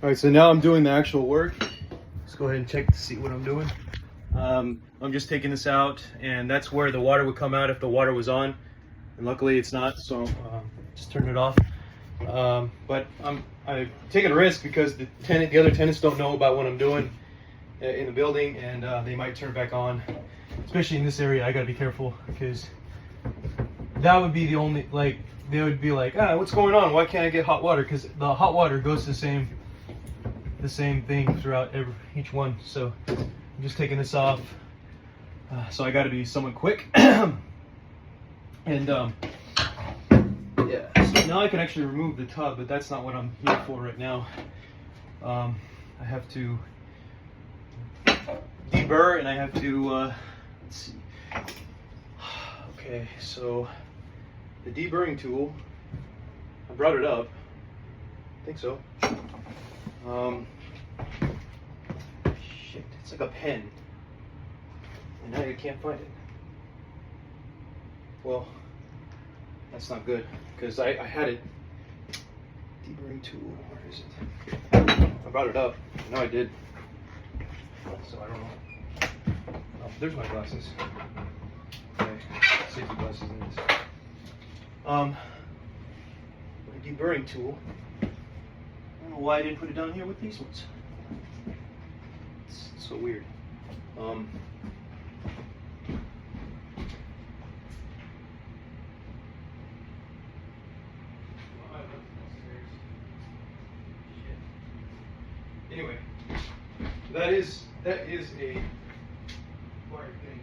All right, so now I'm doing the actual work. Let's go ahead and check to see what I'm doing. I'm just taking this out, and that's where the water would come out if the water was on. And luckily it's not, so just turn it off. But I'm taking a risk because the other tenants don't know about what I'm doing in the building, and they might turn it back on. Especially in this area, I gotta be careful because that would be the only, like, they would be like, what's going on? Why can't I get hot water? Because the hot water goes to the same thing throughout each one. So I'm just taking this off. So I got to be somewhat quick. And yeah, so now I can actually remove the tub, but that's not what I'm here for right now. I have to deburr, and I have to let's see. Okay, so the deburring tool, I brought it up. I think so. Shit, it's like a pen. And now you can't find it. Well, that's not good, because I had it. Deburring tool, where is it? I brought it up. No, I did. So I don't know. Oh, there's my glasses. Okay, safety glasses in this. With a deburring tool. I don't know why I didn't put it down here with these ones. It's so weird. Anyway, that is a required thing.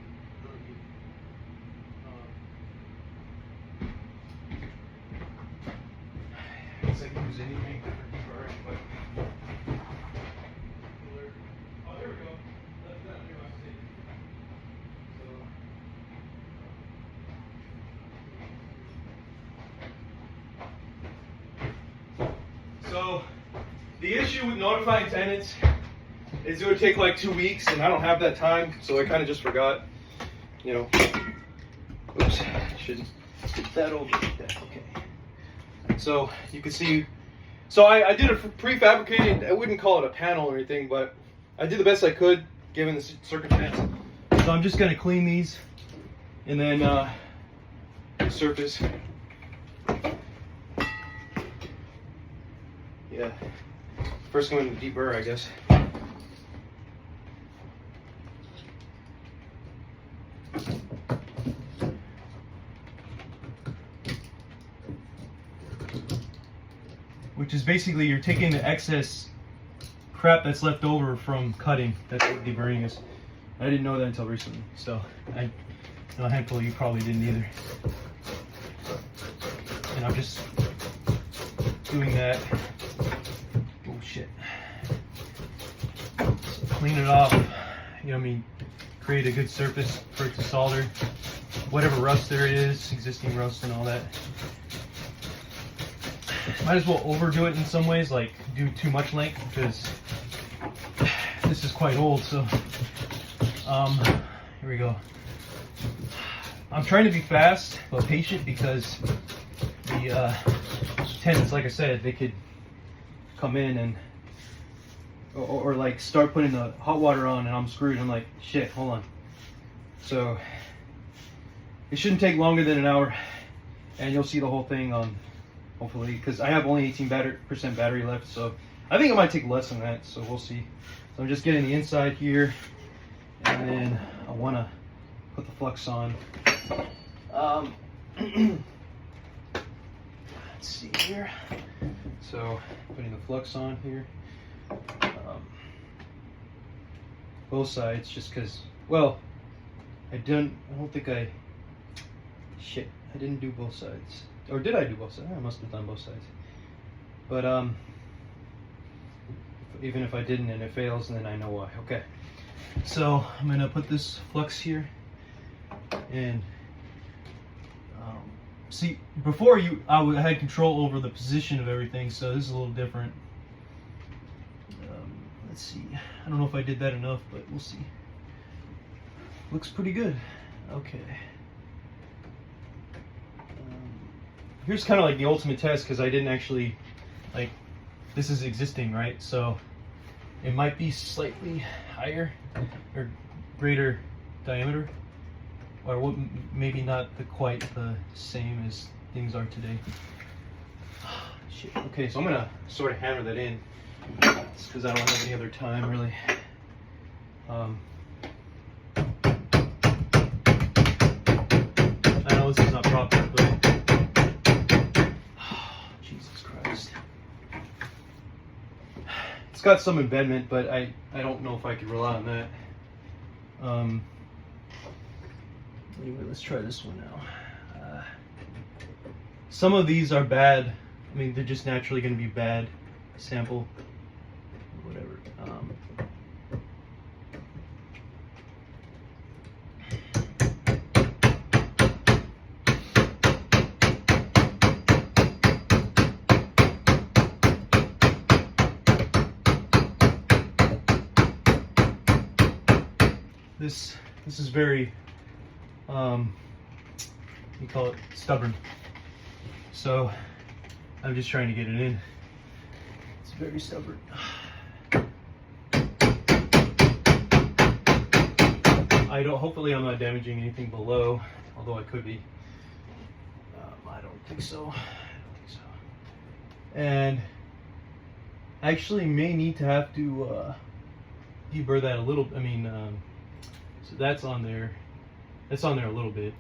It's like use anything for deburring, but oh, there we go. That's that new I see. So the issue with notifying tenants is it would take like 2 weeks, and I don't have that time, so I kind of just forgot, you know. Oops, shouldn't get that over like that. Okay. So you can see, so I did a prefabricated, I wouldn't call it a panel or anything, but I did the best I could given the circumstance. So I'm just going to clean these and then the surface. Yeah. First going to deburr, I guess. Which is basically you're taking the excess crap that's left over from cutting. That's what deburring is. I didn't know that until recently, so I know a handful of you probably didn't either. And I'm just doing that. Oh shit. So clean it off. You know what I mean? Create a good surface for it to solder. Whatever rust there is, existing rust and all that. Might as well overdo it in some ways, like do too much length, because this is quite old. So here we go. I'm trying to be fast but patient, because the tenants, like I said, they could come in and or like start putting the hot water on, and I'm screwed. I'm like, shit, hold on. So it shouldn't take longer than an hour, and you'll see the whole thing on, hopefully, because I have only 18% battery left, so I think it might take less than that, so we'll see. So I'm just getting the inside here, and then I want to put the flux on. Let's see here. So putting the flux on here. Both sides, just because, well, I didn't do both sides. Or did I do both sides? I must have done both sides. But even if I didn't and it fails, then I know why. Okay. So I'm gonna put this flux here, and see, before I had control over the position of everything, so this is a little different. Let's see. I don't know if I did that enough, but we'll see. Looks pretty good. Okay. Here's kind of like the ultimate test, because I didn't actually like this is existing, right? So it might be slightly higher or greater diameter, or maybe not quite the same as things are today. Shit. Okay, so I'm gonna sort of hammer that in because I don't have any other time really. I know this is not proper, but Jesus Christ. It's got some embedment, but I don't know if I could rely on that. Anyway, let's try this one now. Some of these are bad. I mean, they're just naturally going to be bad sample, whatever. This is very, you call it stubborn. So I'm just trying to get it in. It's very stubborn. Hopefully I'm not damaging anything below, although I could be. I don't think so. And actually may need to have to deburr that a little. I mean, so that's on there. That's on there a little bit.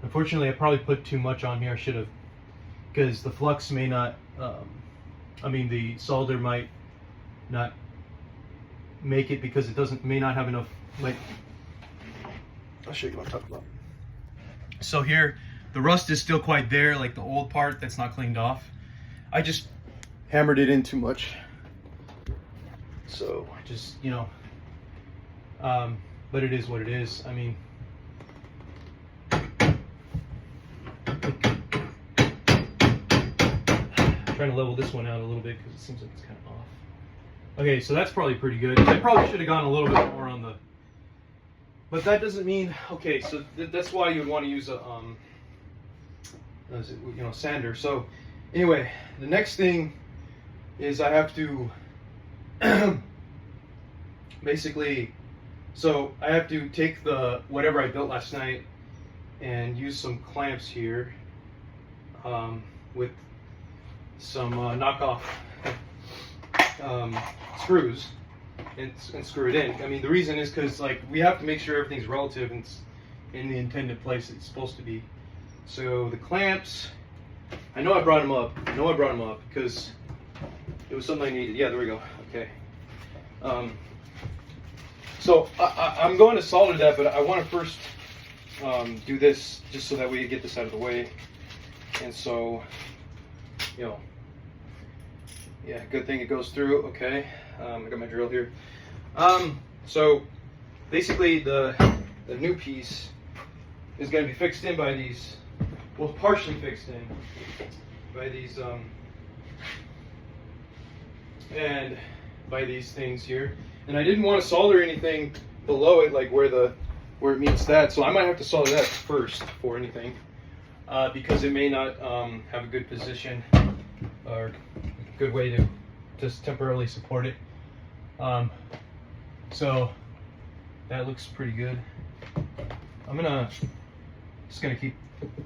Unfortunately, I probably put too much on here. I should have, because the flux may not, I mean, the solder might not make it because it may not have enough, like, I'll show you what I'm talking about. So here, the rust is still quite there, like the old part that's not cleaned off. I just hammered it in too much. So just, you know, but it is what it is. I mean, trying to level this one out a little bit because it seems like it's kind of off. Okay, so that's probably pretty good. I probably should have gone a little bit more on the, but that doesn't mean, okay, so that's why you would want to use a, you know, sander. So anyway, the next thing is I have to basically, so I have to take the whatever I built last night and use some clamps here with some knockoff screws and screw it in. I mean, the reason is because, like, we have to make sure everything's relative and it's in the intended place it's supposed to be. So the clamps, I know I brought them up. I know I brought them up because it was something I needed. Yeah, there we go. Okay. So I'm going to solder that, but I want to first do this just so that we get this out of the way. And so, you know, yeah, good thing it goes through. Okay, I got my drill here. So basically the new piece is going to be fixed in by these, well, partially fixed in by these and by these things here. And I didn't want to solder anything below it, like where it meets that. So I might have to solder that first before anything, because it may not have a good position or a good way to just temporarily support it. So that looks pretty good. I'm just gonna keep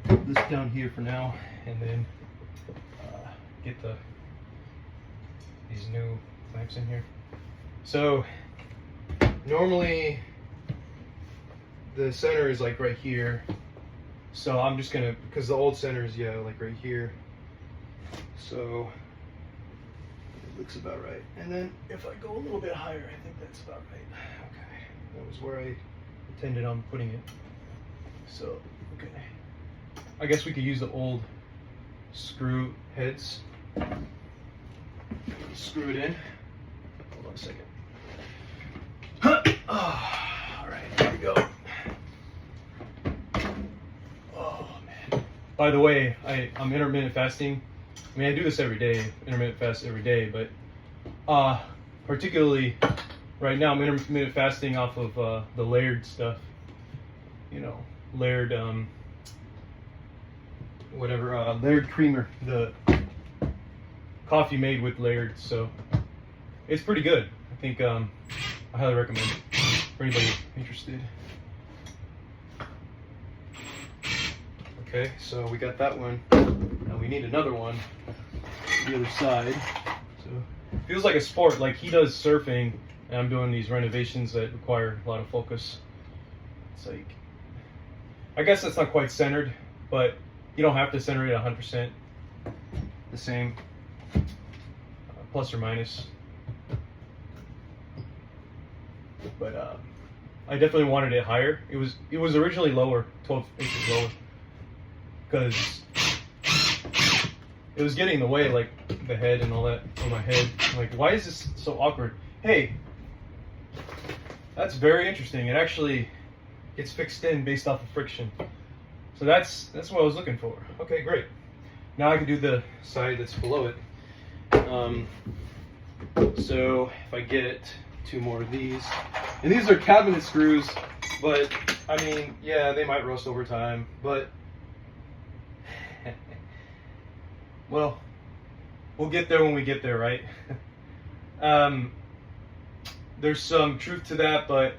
this down here for now, and then get these new clamps in here. So normally the center is like right here. So I'm just gonna, because the old center is, yeah, like right here. So it looks about right. And then if I go a little bit higher, I think that's about right. Okay, that was where I intended on putting it. So, okay. I guess we could use the old screw heads. Screw it in. Hold on a second. All right, here we go. Oh man! By the way, I'm intermittent fasting. I mean, I do this every day, intermittent fast every day, but particularly right now, I'm intermittent fasting off of the layered stuff. You know, layered whatever, layered creamer. coffee made with layered, so it's pretty good. I think I highly recommend it for anybody interested. Okay, so we got that one. Now we need another one on the other side. So it feels like a sport. Like he does surfing, and I'm doing these renovations that require a lot of focus. It's like, I guess that's not quite centered, but you don't have to center it 100% the same, plus or minus. But I definitely wanted it higher. It was originally lower, 12 inches lower, because it was getting in the way, like the head and all that on my head. I'm like, why is this so awkward? Hey, that's very interesting. It actually gets fixed in based off of friction. So that's what I was looking for. Okay, great. Now I can do the side that's below it. So if I get 2 more of these, and these are cabinet screws, but I mean, yeah, they might rust over time, but well, we'll get there when we get there, right? There's some truth to that, but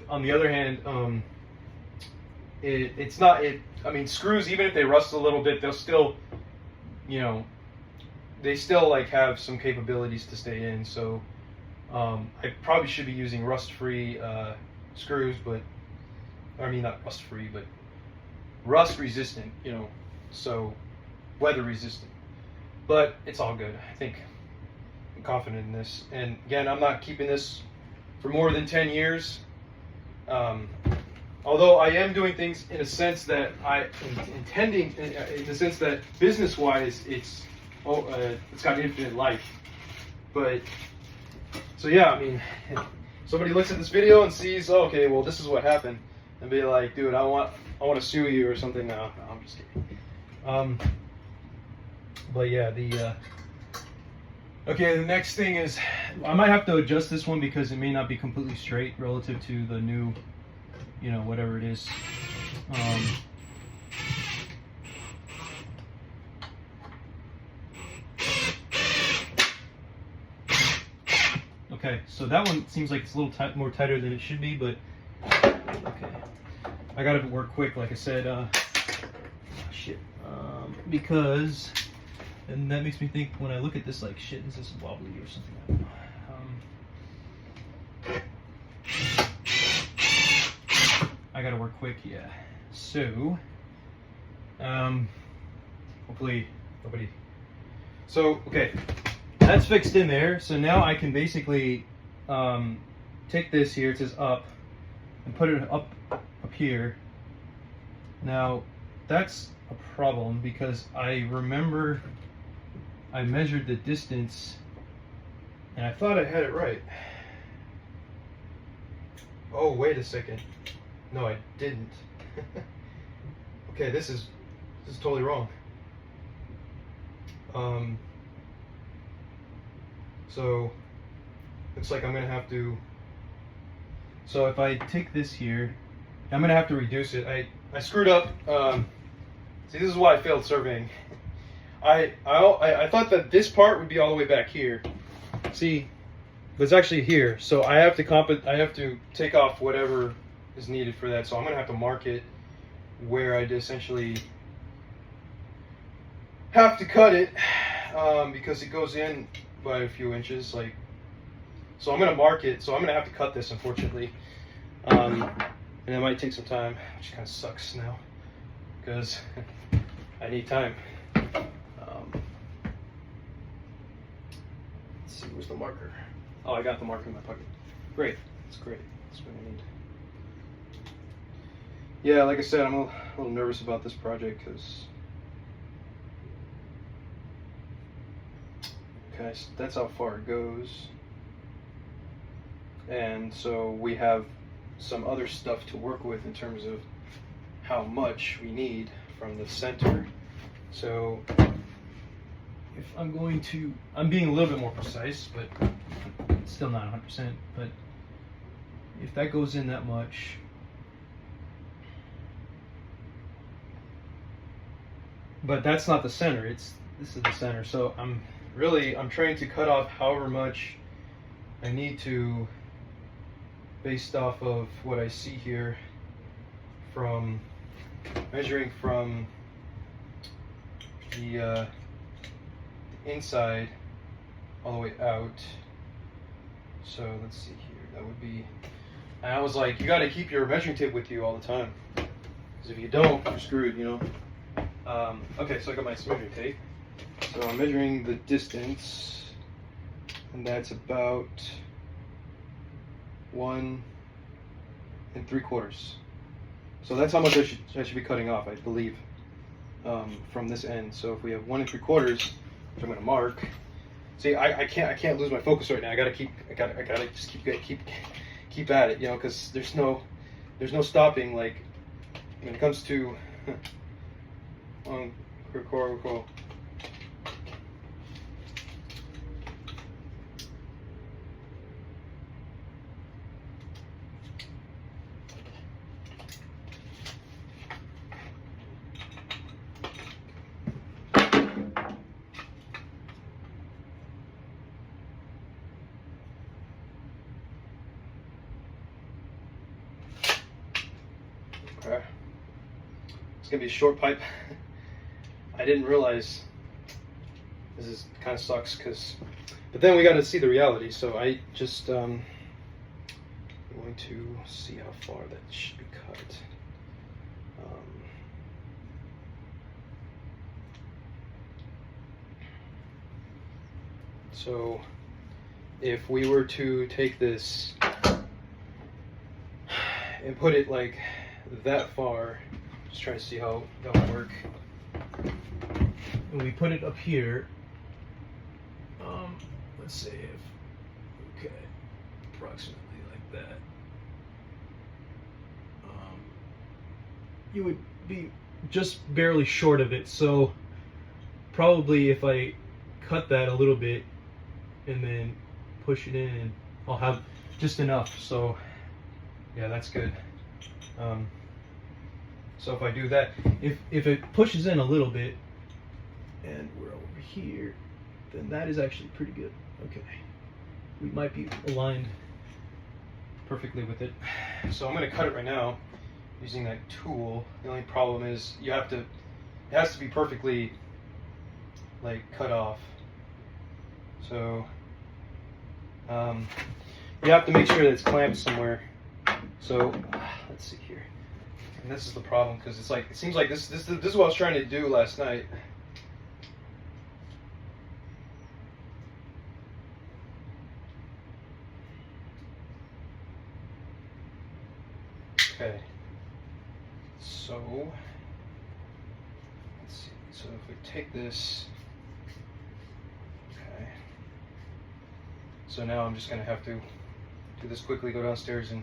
on the other hand, it's not. I mean, screws, even if they rust a little bit, they'll still, you know, they still like have some capabilities to stay in. So I probably should be using rust-free screws, but I mean not rust-free, but rust-resistant. You know, so weather-resistant. But it's all good. I think I'm confident in this. And again, I'm not keeping this for more than 10 years. Although I am doing things in a sense that intending, in the sense that business-wise, it's got infinite life. But so yeah, I mean, somebody looks at this video and sees, oh, okay, well, this is what happened, and be like, dude, I want to sue you or something. No, I'm just kidding. But yeah, okay, the next thing is I might have to adjust this one because it may not be completely straight relative to the new, you know, whatever it is. Okay, so that one seems like it's a little more tighter than it should be, but okay. I gotta work quick, like I said. Shit. Because, and that makes me think when I look at this, like, shit, is this wobbly or something? I gotta work quick, yeah. So, hopefully nobody. So, okay, that's fixed in there. So now I can basically take this here, it says up, and put it up here. Now, that's a problem because I remember I measured the distance and I thought I had it right. Oh, wait a second. No, I didn't. Okay, this is totally wrong. So looks like I'm gonna have to. So if I take this here, I'm gonna have to reduce it. I screwed up. See, this is why I failed surveying. I thought that this part would be all the way back here. See, but it's actually here. So I have to take off whatever is needed for that. So I'm gonna have to mark it where I'd essentially have to cut it because it goes in by a few inches. Like, so I'm gonna mark it. So I'm gonna have to cut this, unfortunately, and it might take some time, which kind of sucks now because I need time. Let's see, where's the marker? Oh, I got the marker in my pocket. Great, that's great. That's what I need. Yeah, like I said, I'm a little nervous about this project because, okay, so that's how far it goes. And so we have some other stuff to work with in terms of how much we need from the center. So if I'm being a little bit more precise, but still not 100%, but if that goes in that much, but that's not the center, this is the center. So really, I'm trying to cut off however much I need to based off of what I see here from measuring from the inside all the way out. So let's see here, that would be, and I was like, you got to keep your measuring tape with you all the time, because if you don't, you're screwed, you know. Okay, so I got my measuring tape. So I'm measuring the distance, and that's about 1 3/4. So that's how much I should be cutting off, I believe, from this end. So if we have 1 3/4, which I'm going to mark. See, I can't lose my focus right now. I gotta just keep at it, you know, because there's no stopping. Like when it comes to record. Okay. It's gonna be a short pipe. I didn't realize this is kind of sucks, but then we got to see the reality. So I just going to see how far that should be cut. So if we were to take this and put it like that far, just trying to see how that would work. And we put it up here. Let's see if, okay, approximately like that. You would be just barely short of it. So probably if I cut that a little bit and then push it in, I'll have just enough. So yeah, that's good. So if I do that, if it pushes in a little bit and we're over here, then that is actually pretty good. Okay, we might be aligned perfectly with it. So I'm going to cut it right now using that tool. The only problem is it has to be perfectly like cut off. So you have to make sure that it's clamped somewhere. So let's see here. And this is the problem, because it's like, it seems like this is what I was trying to do last night. Okay. So let's see. So if we take this, okay. So now I'm just gonna have to do this quickly, go downstairs and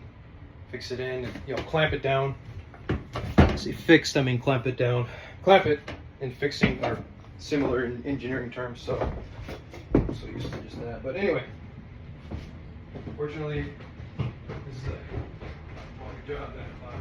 fix it in, and, you know, clamp it down. See, fixed, I mean clamp it down. Clamp it and fixing are similar in engineering terms, so I'm so used to just that. But anyway, fortunately, this is a longer job than I thought.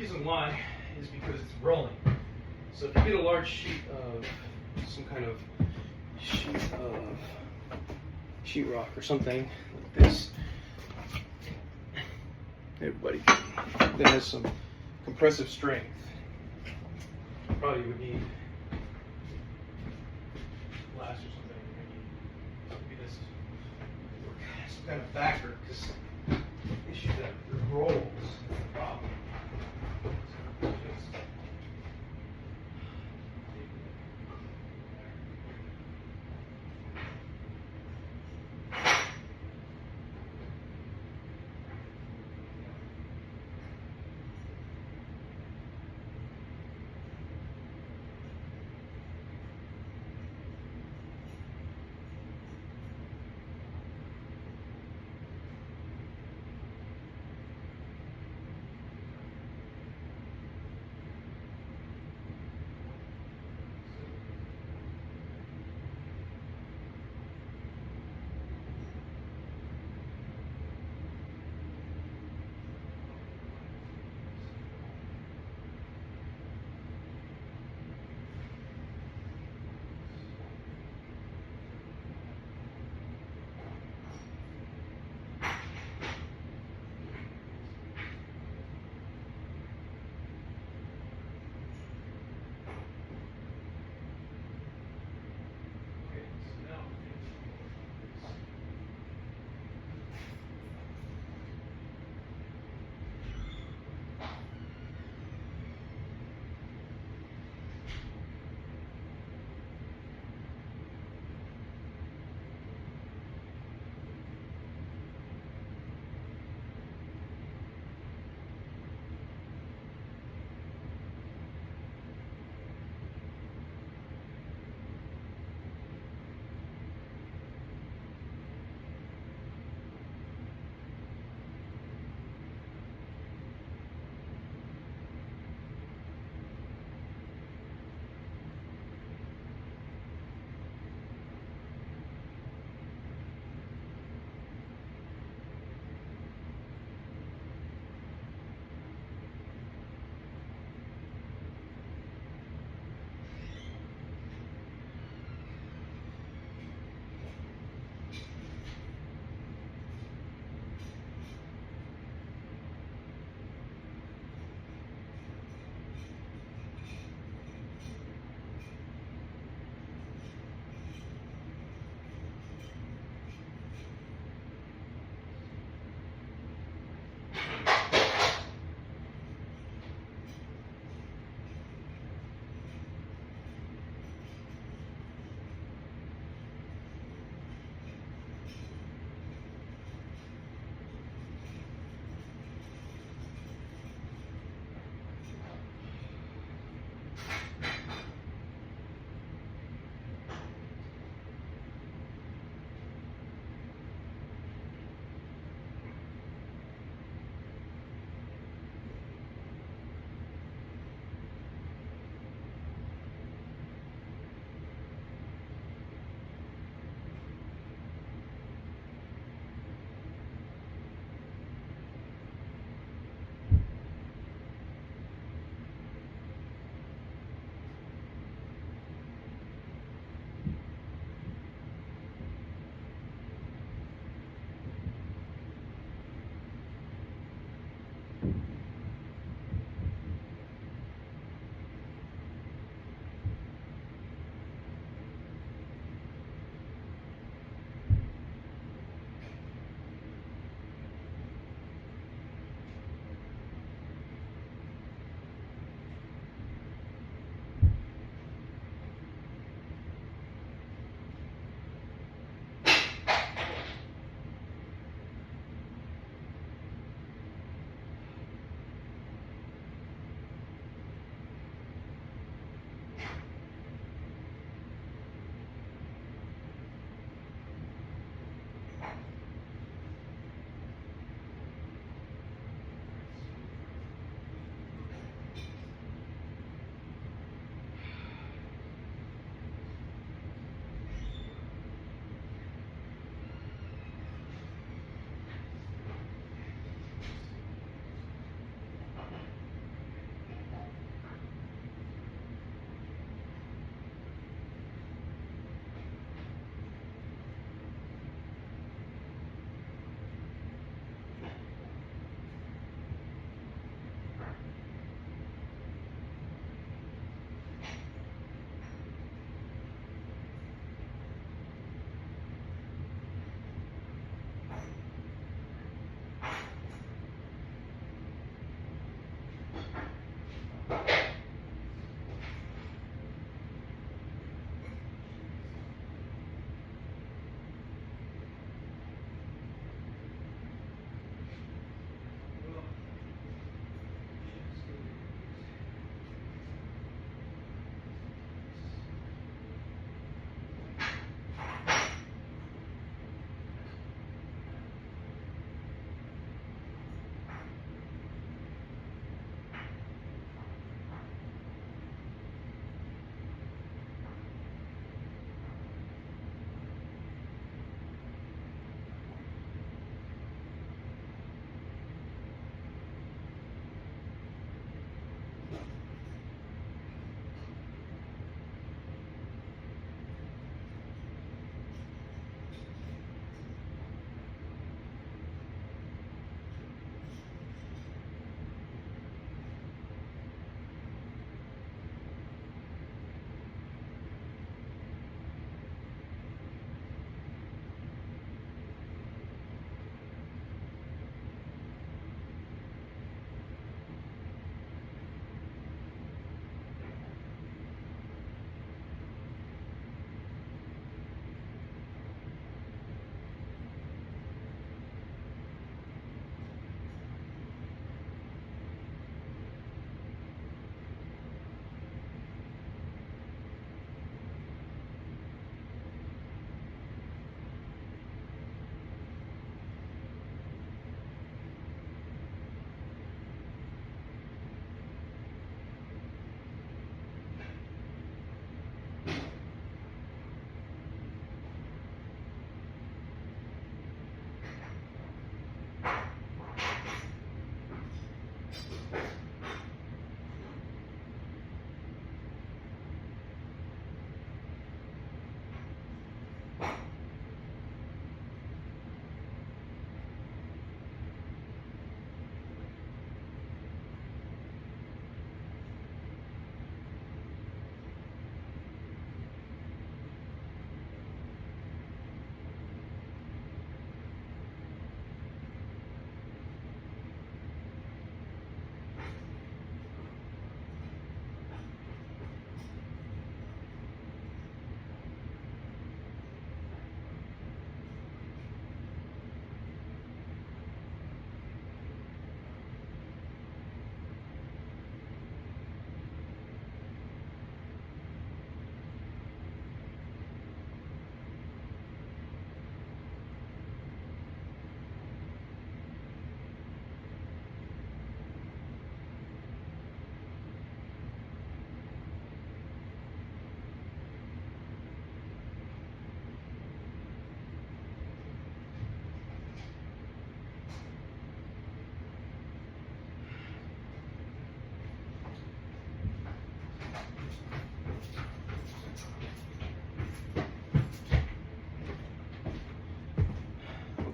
reason why is because it's rolling. So if you get a large sheet of some kind of sheetrock or something like this, hey buddy, that has some compressive strength, probably would need glass or something. Maybe this, some kind of backer, because issue that it rolls is the problem. So just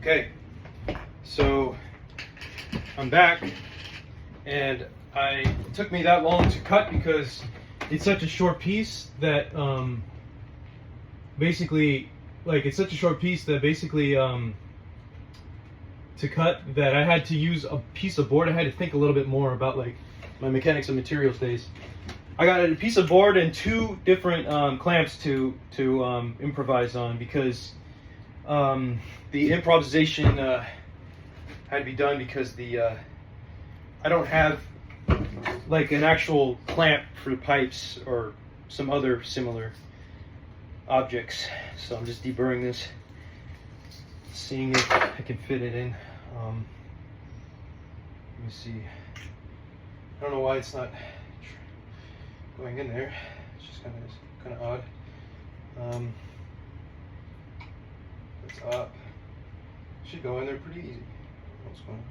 Okay, so I'm back, and it took me that long to cut because it's such a short piece that basically to cut that I had to use a piece of board. I had to think a little bit more about like my mechanics of materials days. I got a piece of board and two different clamps to improvise on because the improvisation had to be done because I don't have like an actual clamp for the pipes or some other similar objects. So I'm just deburring this, seeing if I can fit it in. Let me see. I don't know why it's not going in there. It's just kind of odd. The top should go in there pretty easy. What's going on?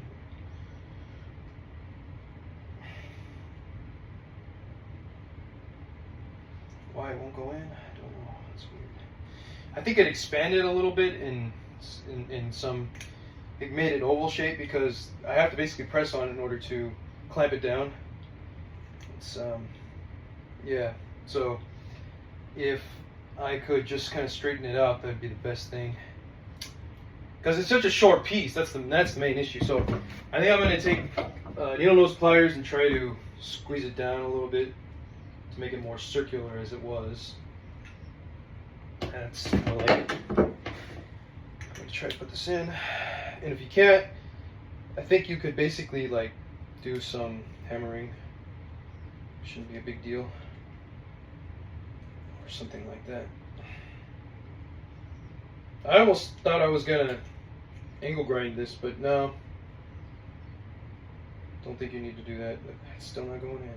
Why it won't go in? I don't know. That's weird. I think it expanded a little bit in some. It made it oval shape because I have to basically press on it in order to clamp it down. It's yeah. So if I could just kind of straighten it out, that'd be the best thing. Because it's such a short piece. That's the main issue. So I think I'm going to take needle nose pliers and try to squeeze it down a little bit to make it more circular as it was. That's more like it. I'm going to try to put this in. And if you can't, I think you could basically like do some hammering. Shouldn't be a big deal. Or something like that. I almost thought I was gonna angle grind this, but no. Don't think you need to do that, but it's still not going in.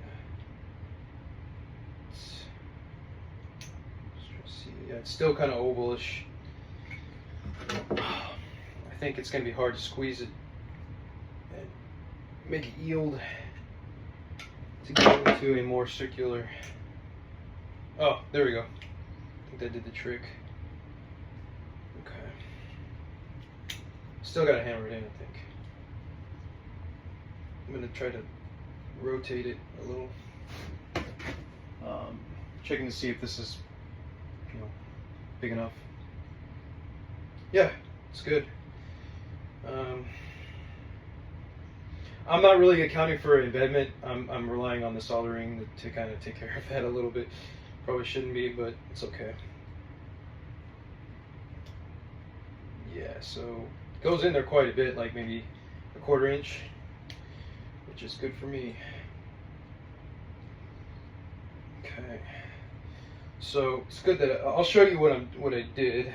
Let's try to see. Yeah, it's still kind of ovalish. I think it's gonna be hard to squeeze it and make it yield to get into a more circular. Oh, there we go. I think that did the trick. Okay. Still gotta hammer it in, I think. I'm gonna try to rotate it a little. Checking to see if this is, big enough. Yeah, it's good. I'm not really accounting for embedment. I'm relying on the soldering to kind of take care of that a little bit. Probably shouldn't be, but it's okay. Yeah, so it goes in there quite a bit, like maybe a 1/4 inch, which is good for me. Okay, so it's good that I'll show you what I did.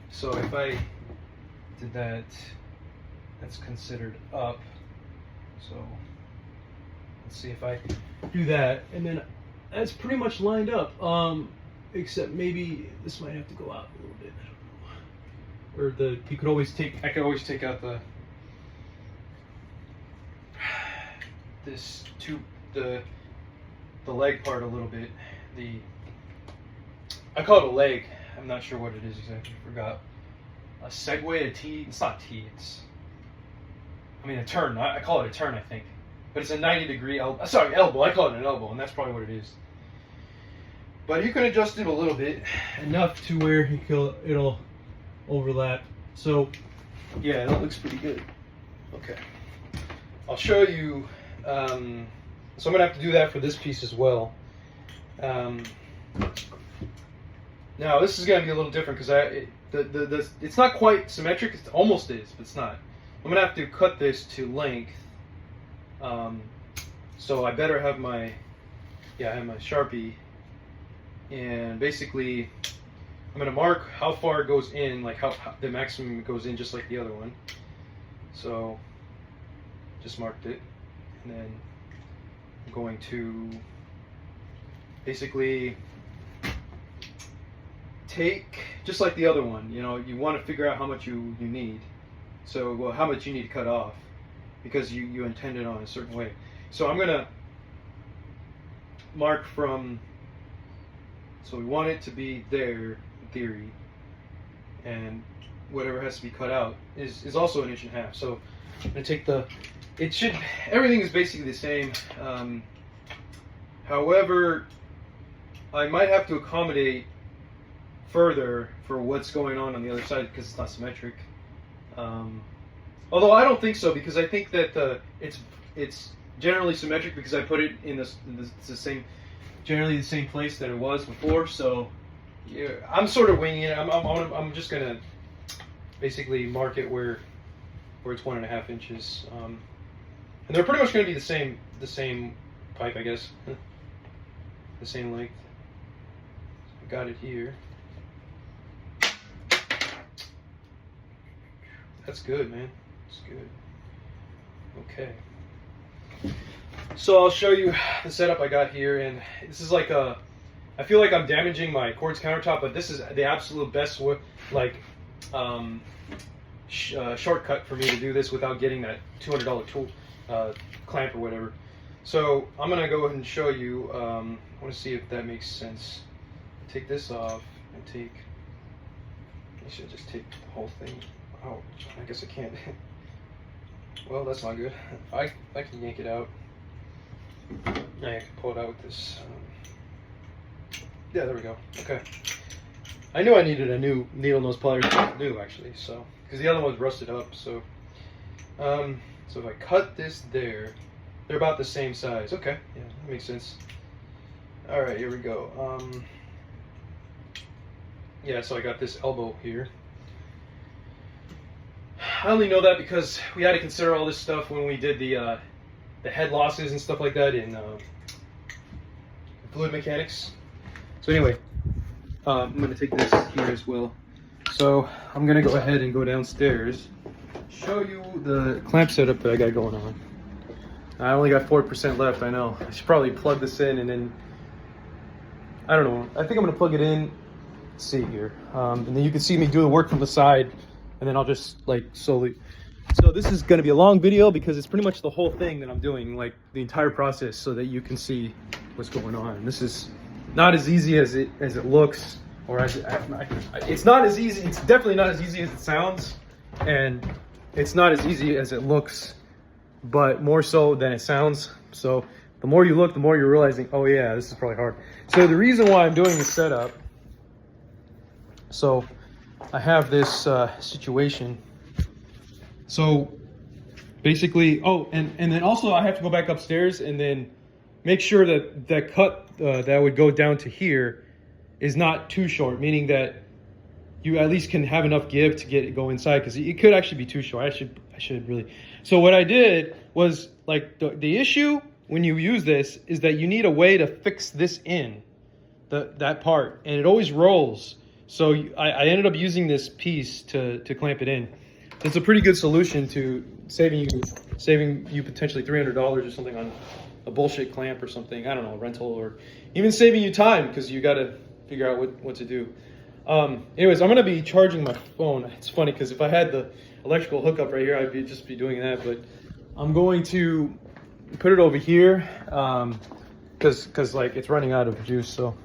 So if I did that, that's considered up. So let's see if I do that, and then that's pretty much lined up. Except maybe this might have to go out a little bit. I don't know. Or I could always take out this tube, the leg part a little bit. I call it a leg. I'm not sure what it is exactly. I forgot. A segue, a T. It's not T. It's, a turn. I call it a turn, I think. But it's a 90-degree elbow. Sorry, elbow. I call it an elbow, and that's probably what it is. But you can adjust it a little bit, enough to where it'll overlap. So, yeah, that looks pretty good. Okay. I'll show you. So I'm going to have to do that for this piece as well. Now, this is going to be a little different because it's not quite symmetric. It almost is, but it's not. I'm going to have to cut this to length. So I better have my Sharpie, and basically I'm going to mark how far it goes in, like how the maximum goes in, just like the other one. So just marked it, and then I'm going to basically take, just like the other one, you want to figure out how much you need. So, well, how much you need to cut off, because you intend it on a certain way. So I'm going to mark from, so we want it to be there, in theory, and whatever has to be cut out is also 1.5 inches. So I'm gonna take everything is basically the same. However, I might have to accommodate further for what's going on the other side because it's not symmetric. Although I don't think so, because I think that it's generally symmetric because I put it in generally the same place that it was before. So yeah, I'm sort of winging it. I'm just gonna basically mark it where it's 1.5 inches, and they're pretty much gonna be the same pipe, I guess, the same length. I got it here. That's good, man. That's good. Okay. So I'll show you the setup I got here, and this is like I feel like I'm damaging my quartz countertop, but this is the absolute best shortcut for me to do this without getting that $200 tool clamp or whatever. So I'm gonna go ahead and show you. I want to see if that makes sense. Take this off and I should just take the whole thing. Oh, I guess I can't. Well, that's not good. I can yank it out. I can pull it out with this. Yeah, there we go. Okay. I knew I needed a new needle nose pliers. New, actually. So, because the other one's rusted up. So, so if I cut this there, they're about the same size. Okay. Yeah, that makes sense. All right, here we go. Yeah, so I got this elbow here. I only know that because we had to consider all this stuff when we did the head losses and stuff like that in fluid mechanics. So anyway, I'm going to take this here as well. So I'm going to go ahead and go downstairs, show you the clamp setup that I got going on. I only got 4% left, I know. I should probably plug this in and then, I don't know. I think I'm going to plug it in. Let's see here. And then you can see me do the work from the side, and then I'll just like slowly. So this is going to be a long video because it's pretty much the whole thing that I'm doing, like the entire process, so that you can see what's going on. This is not as easy as it looks, or it's not as easy. It's definitely not as easy as it sounds, and it's not as easy as it looks, but more so than it sounds. So the more you look, the more you're realizing, oh yeah, this is probably hard. So the reason why I'm doing this setup, so I have this situation. So basically, oh, and then also I have to go back upstairs and then make sure that that cut that would go down to here is not too short, meaning that you at least can have enough give to get it go inside, because it could actually be too short. I should really. So what I did was, like, the issue when you use this is that you need a way to fix this in that part, and it always rolls. So I ended up using this piece to clamp it in. It's a pretty good solution to saving you potentially $300 or something on a bullshit clamp or something. I don't know, rental, or even saving you time because you got to figure out what to do. Anyways, I'm gonna be charging my phone. It's funny because if I had the electrical hookup right here, I'd just be doing that. But I'm going to put it over here because like it's running out of juice. So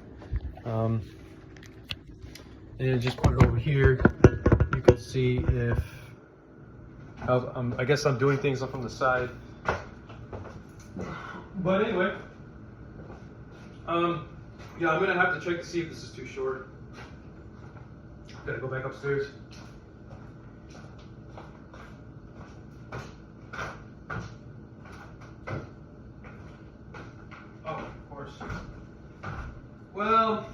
and just put it over here. You can see if I guess I'm doing things from the side. But anyway, yeah, I'm gonna have to check to see if this is too short. Gotta go back upstairs. Oh, of course. Well,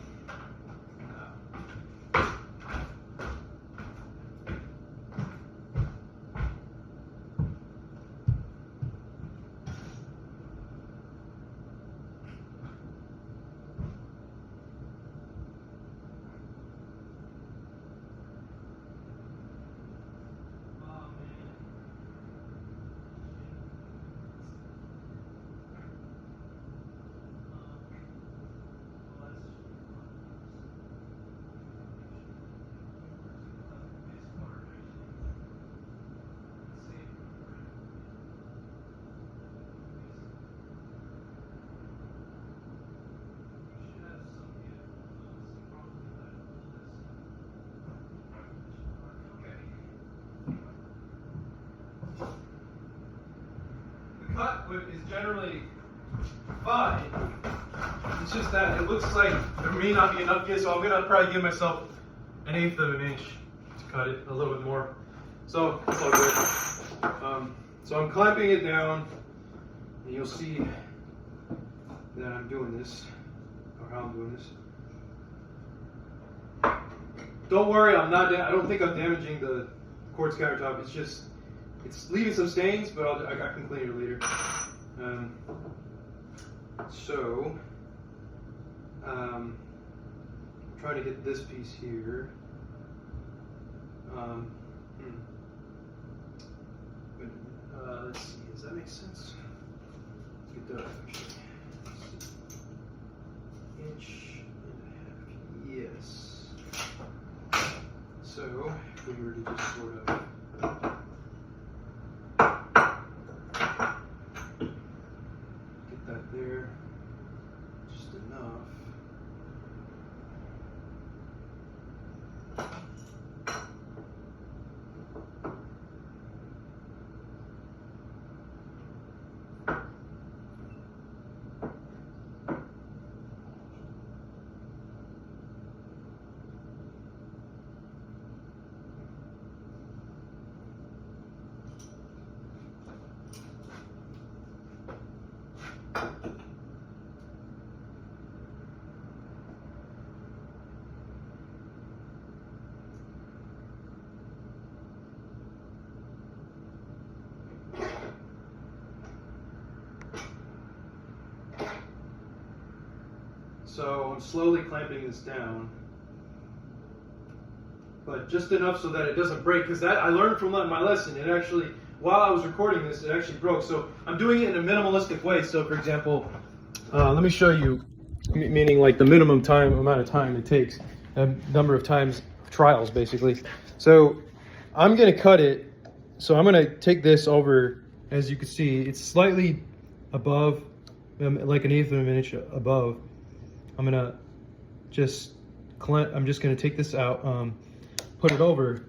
output is generally fine. It's just that it looks like there may not be enough here, so I'm gonna probably give myself 1/8 of an inch to cut it a little bit more. So it's all good. So I'm clamping it down, and you'll see that I'm doing this, or how I'm doing this. Don't worry, I don't think I'm damaging the quartz countertop. It's leaving some stains, but I can clean it later. Trying to get this piece here. Let's see, does that make sense? Let's get that actually. Inch and a half, yes. So, if we were to just sort of get that there, just enough. So I'm slowly clamping this down, but just enough so that it doesn't break, because that I learned from my lesson. It actually, while I was recording this, it actually broke. So I'm doing it in a minimalistic way. So for example, let me show you, meaning like the minimum amount of time it takes, a number of times, trials basically. So I'm gonna cut it. So I'm gonna take this over, as you can see, it's slightly above, like 1/8 of an inch above. I'm just gonna take this out, put it over,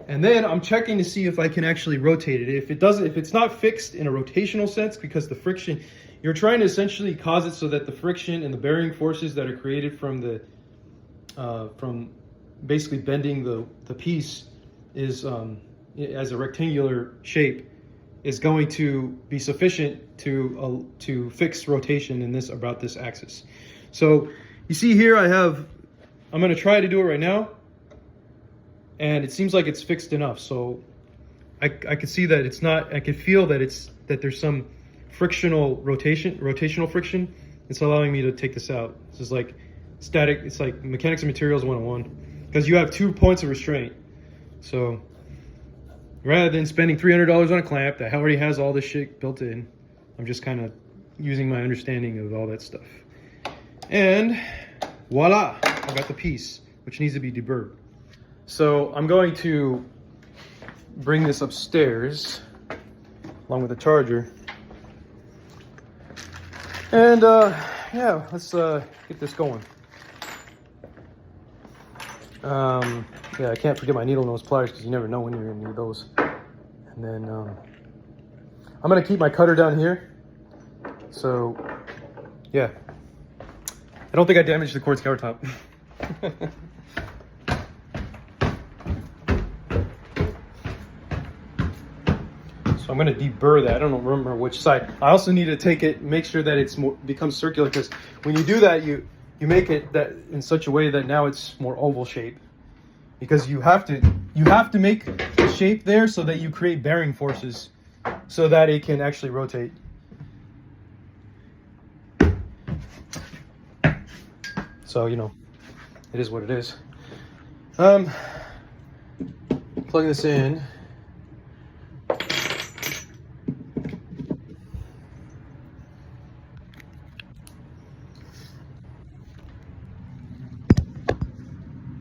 and then I'm checking to see if I can actually rotate it. If it's not fixed in a rotational sense, because the friction, you're trying to essentially cause it so that the friction and the bearing forces that are created from basically bending the piece is as a rectangular shape is going to be sufficient to fix rotation in about this axis. So you see here I'm going to try to do it right now, and it seems like it's fixed enough. So I can see that it's not, I can feel that there's some rotational friction. It's allowing me to take this out. This is like static, it's like mechanics of materials 101, because you have 2 points of restraint. So rather than spending $300 on a clamp that already has all this shit built in, I'm just kind of using my understanding of all that stuff. And voila, I got the piece, which needs to be deburred. So I'm going to bring this upstairs along with the charger. And yeah, let's get this going. Yeah, I can't forget my needle nose pliers, because you never know when you're gonna need those. And then I'm gonna keep my cutter down here. So yeah, I don't think I damaged the quartz countertop. So I'm gonna deburr that. I don't remember which side. I also need to take it, make sure that it's becomes circular, because when you do that, you make it that in such a way that now it's more oval shape, because you have to make the shape there so that you create bearing forces so that it can actually rotate. So, you know, it is what it is. Plug this in.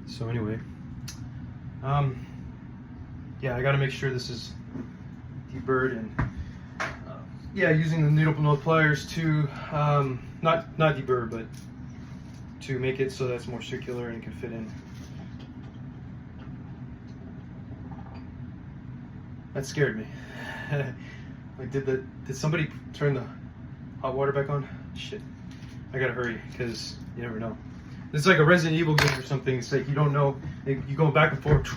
So anyway, yeah, I got to make sure this is deburred, and yeah, using the needle nose pliers to not deburr, but to make it so that it's more circular and it can fit in. That scared me. Like, did somebody turn the hot water back on? Shit. I gotta hurry, because you never know. It's like a Resident Evil game or something. It's like you don't know. You go back and forth.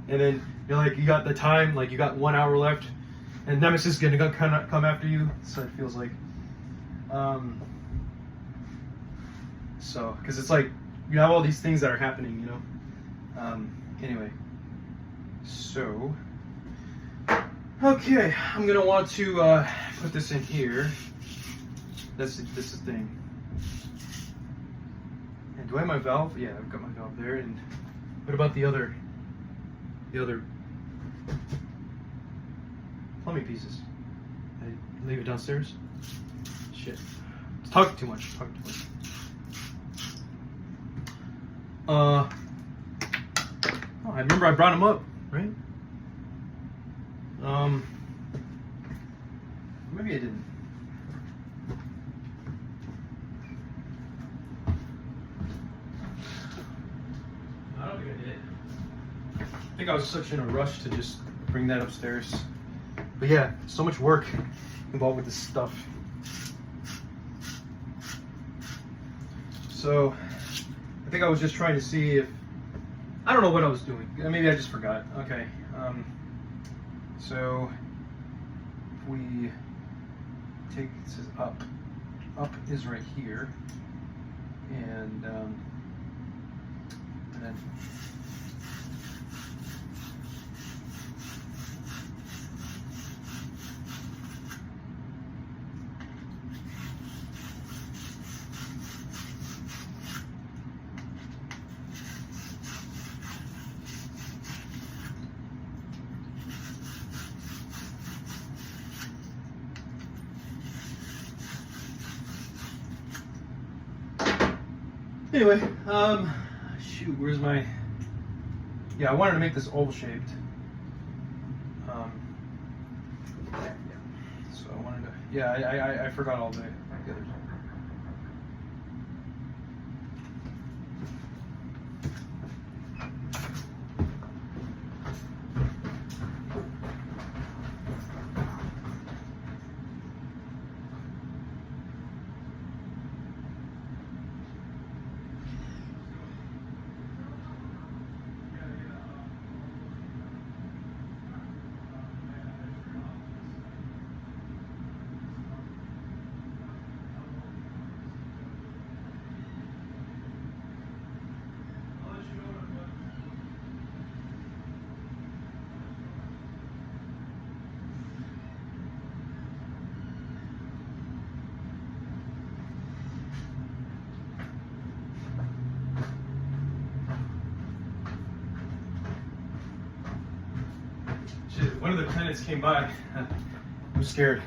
And then you're like, you got the time, like you got 1 hour left. And Nemesis is gonna come after you. So it feels like. So, because it's like, you have all these things that are happening, you know? Anyway. So. Okay, I'm gonna want to put this in here. This is the thing. And do I have my valve? Yeah, I've got my valve there. And what about the other plumbing pieces? I leave it downstairs? Shit. It's talking too much. Oh, I remember I brought them up, right? Maybe I didn't. I don't think I did. I think I was such in a rush to just bring that upstairs. But yeah, so much work involved with this stuff. So, I think I was just trying to see if, I don't know what I was doing. Maybe I just forgot. Okay. So, if we take, it says up. Up is right here. And then anyway, shoot, where's my, yeah, I wanted to make this oval shaped. So I wanted to, yeah, I forgot all the others. Shit, one of the tenants came by. I'm scared.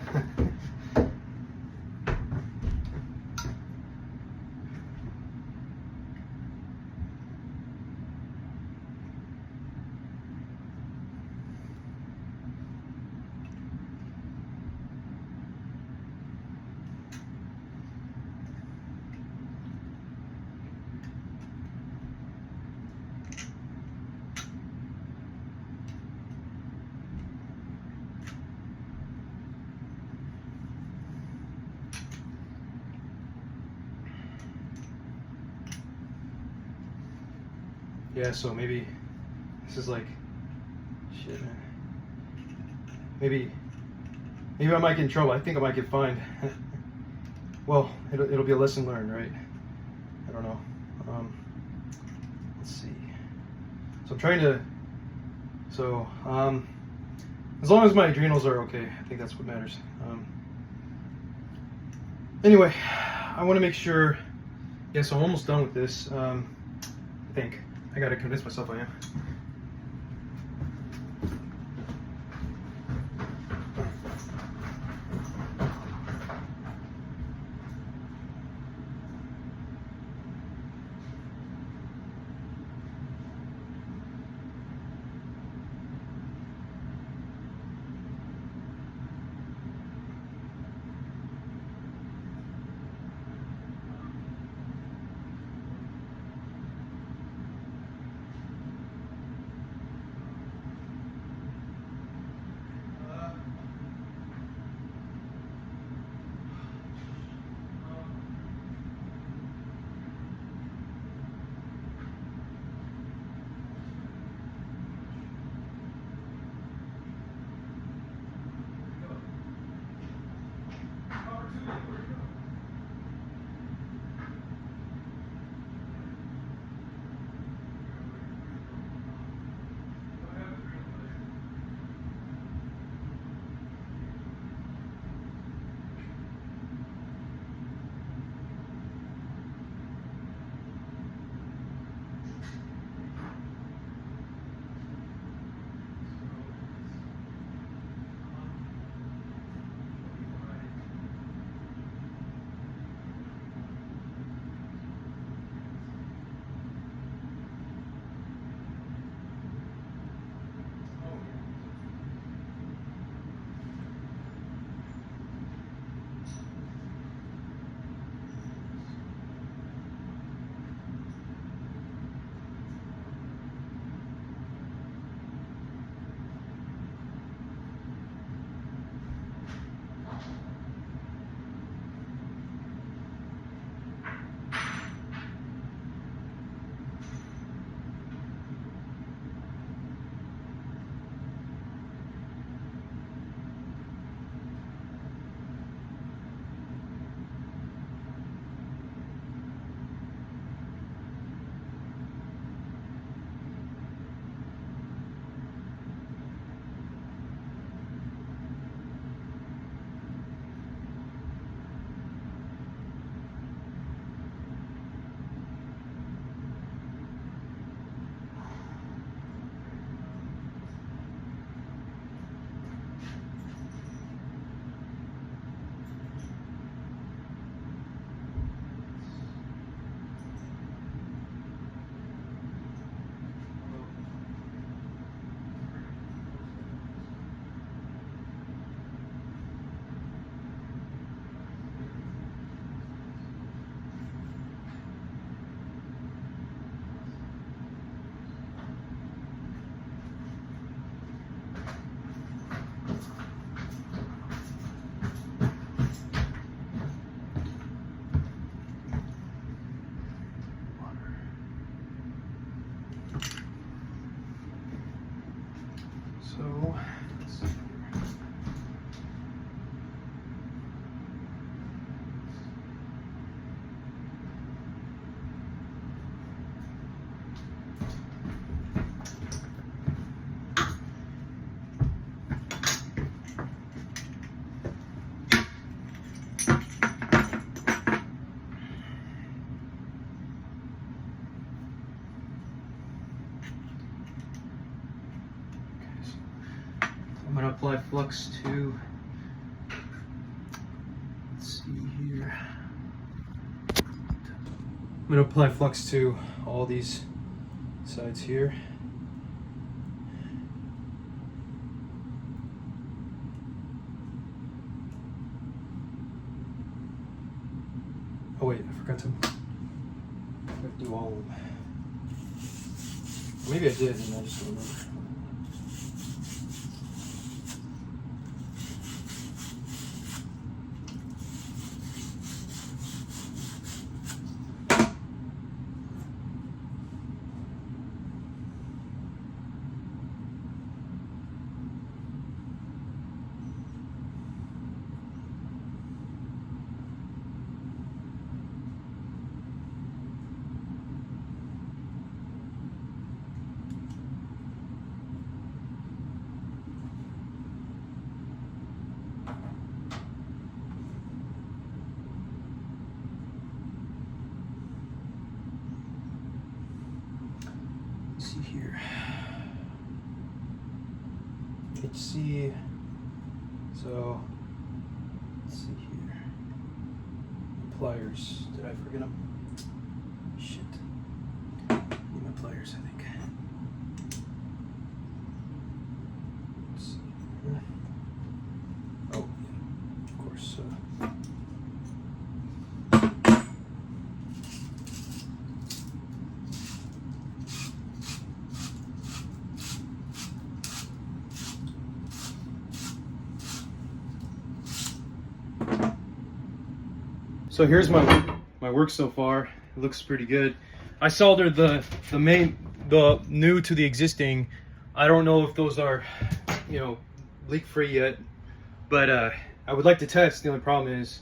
Yeah, so maybe this is like, shit, man. Maybe I might get in trouble. I think I might get fined. Well, it'll be a lesson learned, right? I don't know. Let's see. So I'm trying to. So as long as my adrenals are okay, I think that's what matters. Anyway, I want to make sure. Yeah, so I'm almost done with this. I think. I gotta convince myself I am. So let's see. I'm going to apply flux to, let's see here. I'm going to apply flux to all these sides here. Oh wait, I forgot to do all of them. Maybe I did and I just don't remember. See here, HC, so let's see here, pliers, did I forget them? Shit, need my pliers I think. Let's see here. Oh, yeah, of course. So here's my work so far. It looks pretty good. I soldered the new to the existing. I don't know if those are, you know, leak free yet, but I would like to test. The only problem is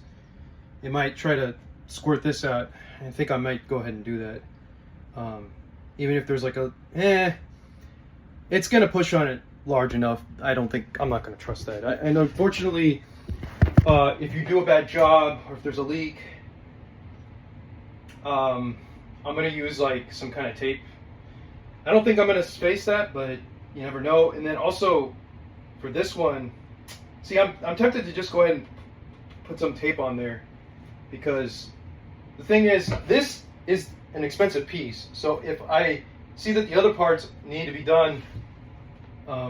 it might try to squirt this out. I think I might go ahead and do that. Even if there's like a, it's gonna push on it large enough. I'm not gonna trust that. And unfortunately, if you do a bad job or if there's a leak, I'm going to use like some kind of tape. I don't think I'm going to space that, but you never know. And then also for this one, see, I'm tempted to just go ahead and put some tape on there, because the thing is, this is an expensive piece. So if I see that the other parts need to be done,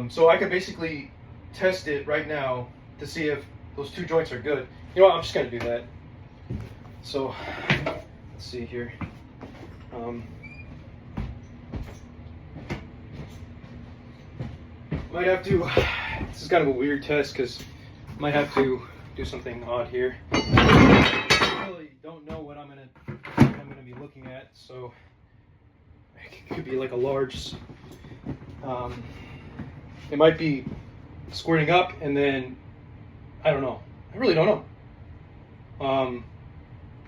so I can basically test it right now to see if those two joints are good. You know what, I'm just going to do that. So, let's see here. Might have to, this is kind of a weird test because might have to do something odd here. I really don't know what I'm gonna be looking at, so it could be like a large, it might be squirting up and then I don't know. I really don't know.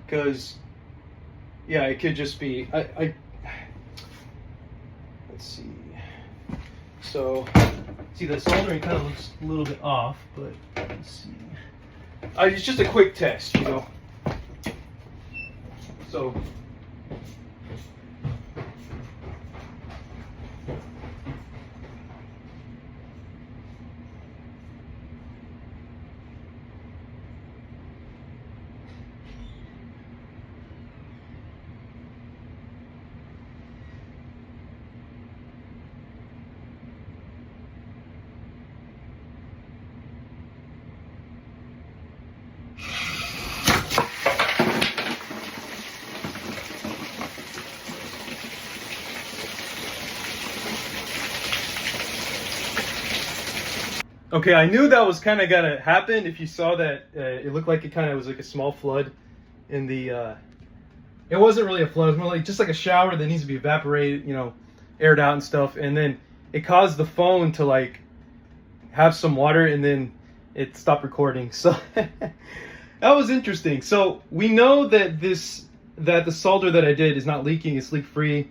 Because, yeah, it could just be, let's see. So, see, the soldering kind of looks a little bit off, but let's see. It's just a quick test, you know. So, okay, I knew that was kind of gonna happen. If you saw that, it looked like it kind of was like a small flood in the, it wasn't really a flood, it was more like just like a shower that needs to be evaporated, you know, aired out and stuff. And then it caused the phone to like have some water and then it stopped recording. So that was interesting. So we know that the solder that I did is not leaking, it's leak free.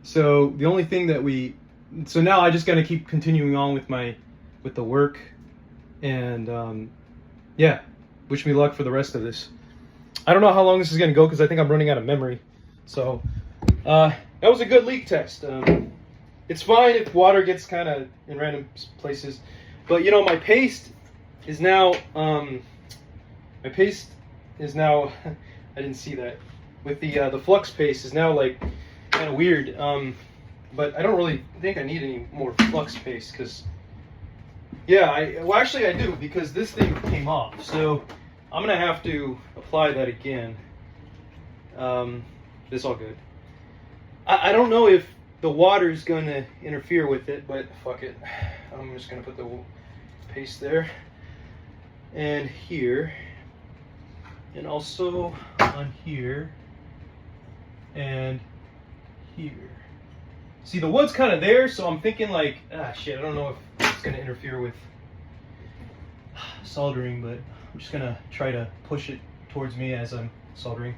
So the only thing that so now I just gotta keep continuing on with the work, and yeah, wish me luck for the rest of this. I don't know how long this is gonna go because I think I'm running out of memory. So that was a good leak test. It's fine if water gets kind of in random places, but you know, my paste is now I didn't see that with the flux paste is now like kind of weird, but I don't really think I need any more flux paste because yeah, well actually I do, because this thing came off, so I'm gonna have to apply that again. It's all good. I don't know if the water is going to interfere with it, but fuck it. I'm just going to put the paste there and here, and also on here and here. See, the wood's kind of there, so I'm thinking like, shit, I don't know if it's going to interfere with soldering, but I'm just going to try to push it towards me as I'm soldering.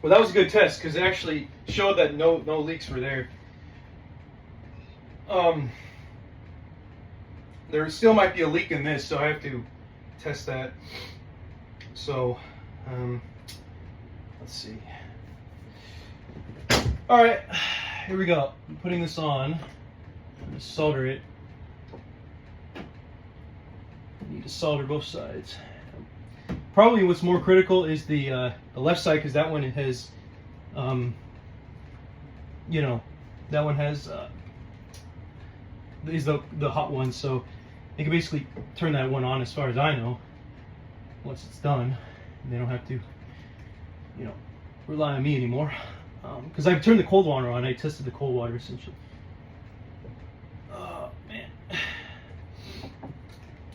Well, that was a good test because it actually showed that no leaks were there. There still might be a leak in this, so I have to test that. So, let's see. All right, here we go. I'm putting this on. I'm gonna solder it. I need to solder both sides. Probably what's more critical is the left side, because that one has, you know, that one has is the hot one, so they can basically turn that one on as far as I know once it's done. And they don't have to, you know, rely on me anymore, because I've turned the cold water on. I tested the cold water essentially. Oh man.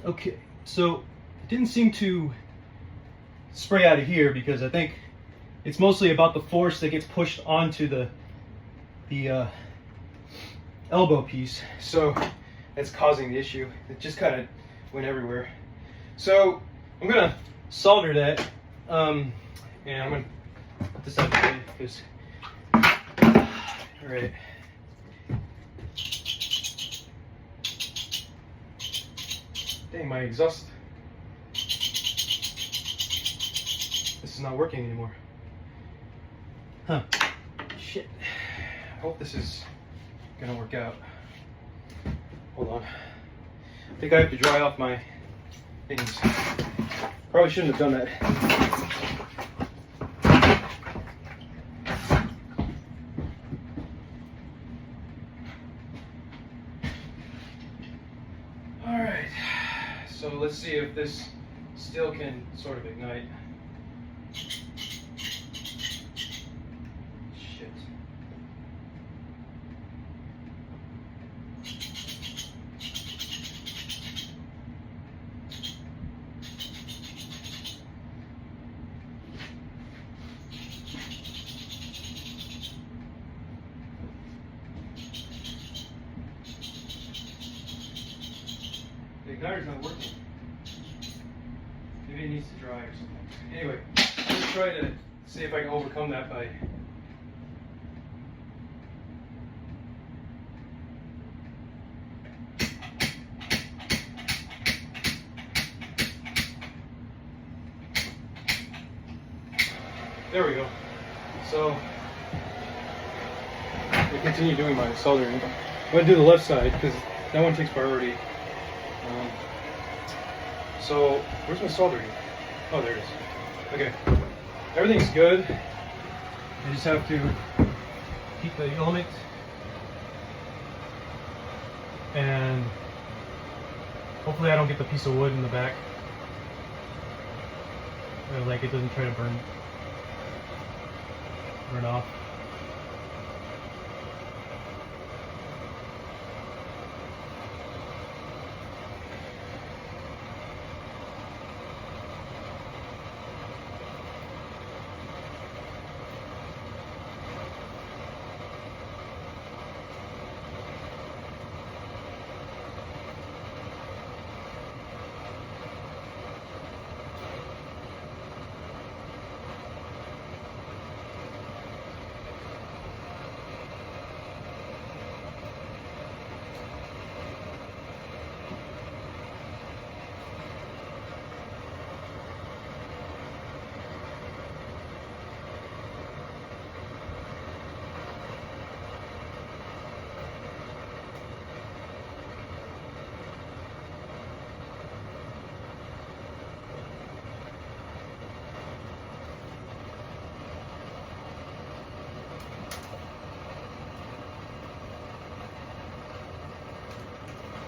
Okay, so it didn't seem to spray out of here because I think it's mostly about the force that gets pushed onto the elbow piece, so that's causing the issue. It just kind of went everywhere. So I'm gonna solder that, and I'm gonna put this out of the way because, all right. Dang, my exhaust. This is not working anymore. Huh. Shit. I hope this is gonna work out. Hold on. I think I have to dry off my things. Probably shouldn't have done that. Alright. So let's see if this still can sort of ignite. The igniter's not working. Maybe it needs to dry or something. Anyway, let's try to see if I can overcome that by there we go. So I continue doing my soldering. I'm going to do the left side because that one takes priority. So where's my soldering? Oh, there it is. Okay, everything's good. I just have to heat the element and hopefully I don't get the piece of wood in the back, or like it doesn't try to burn off.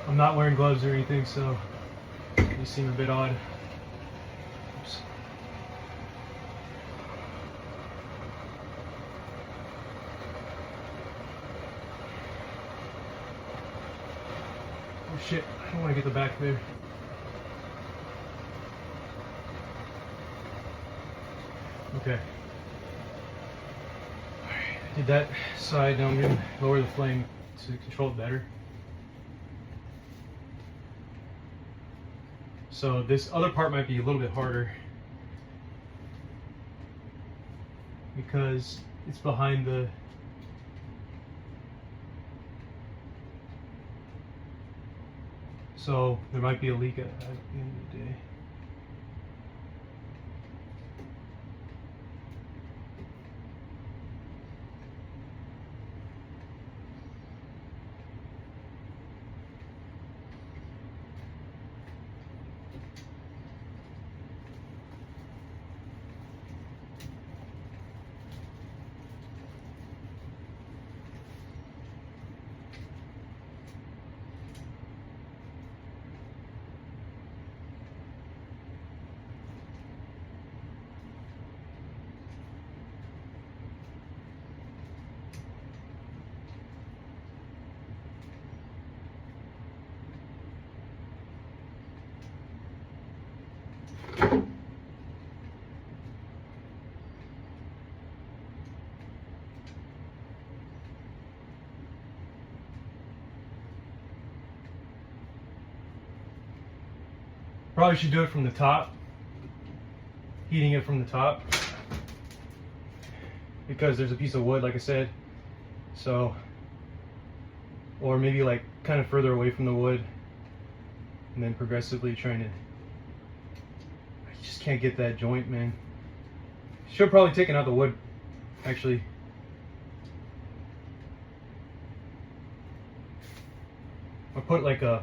I'm not wearing gloves or anything, so they seem a bit odd. Oops. Oh shit, I don't want to get the back there. Okay. Alright, I did that side. Now I'm going to lower the flame to control it better. So this other part might be a little bit harder because it's behind the so there might be a leak at the end of the day. Probably should do it from the top, heating it from the top, because there's a piece of wood, like I said, so, or maybe like kind of further away from the wood, and then progressively trying to, I just can't get that joint, man. Should have probably taken out the wood, actually. I put like a,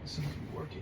this seems to be working.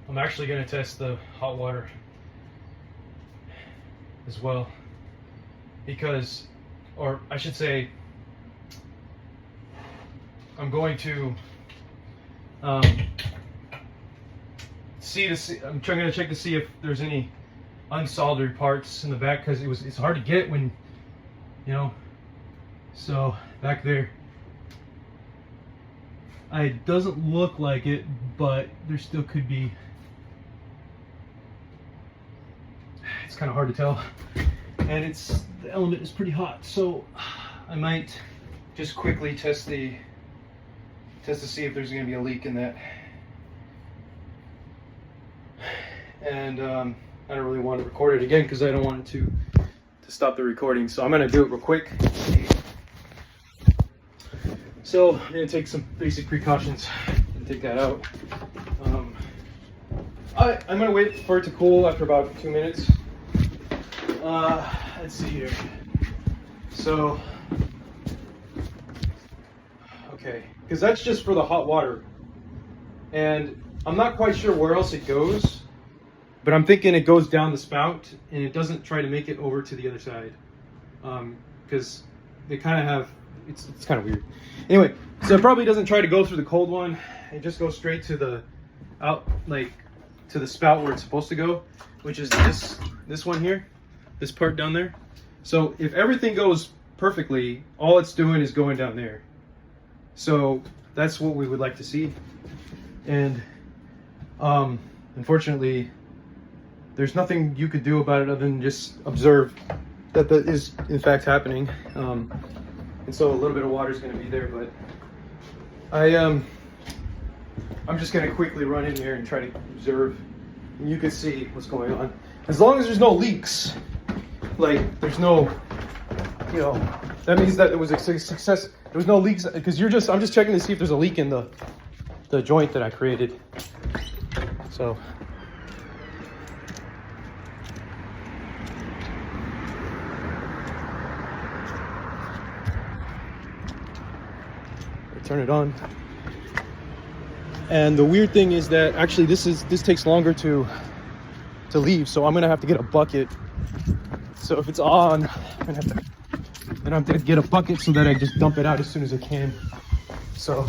I'm actually going to test the hot water as well, because, or I should say, I'm going to I'm trying to check to see if there's any unsoldered parts in the back, because it's hard to get when, you know, so back there. It doesn't look like it, but there still could be. It's kind of hard to tell, and the element is pretty hot, so I might just quickly test to see if there's going to be a leak in that. And I don't really want to record it again because I don't want it to stop the recording, so I'm going to do it real quick. So I'm going to take some basic precautions and take that out. I'm going to wait for it to cool after about 2 minutes. Let's see here. So Okay, because that's just for the hot water. And I'm not quite sure where else it goes, but I'm thinking it goes down the spout and it doesn't try to make it over to the other side. Because they kind of have, it's kind of weird. Anyway, so it probably doesn't try to go through the cold one. It just goes straight to the to the spout where it's supposed to go, which is this one here, this part down there. So if everything goes perfectly, all it's doing is going down there. So that's what we would like to see. And unfortunately, there's nothing you could do about it other than just observe that that is in fact happening. And so a little bit of water is going to be there, but I'm just going to quickly run in here and try to observe, and you can see what's going on. As long as there's no leaks, like there's no, you know, that means that it was a success. There was no leaks because I'm just checking to see if there's a leak in the joint that I created. So I turn it on. And the weird thing is that actually this takes longer to leave, so I'm gonna have to get a bucket. So if it's on, I'm gonna have to get a bucket so that I just dump it out as soon as I can. So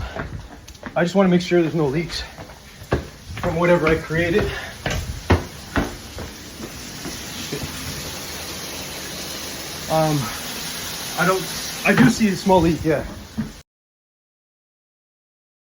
I just want to make sure there's no leaks from whatever I created. I do see a small leak, yeah.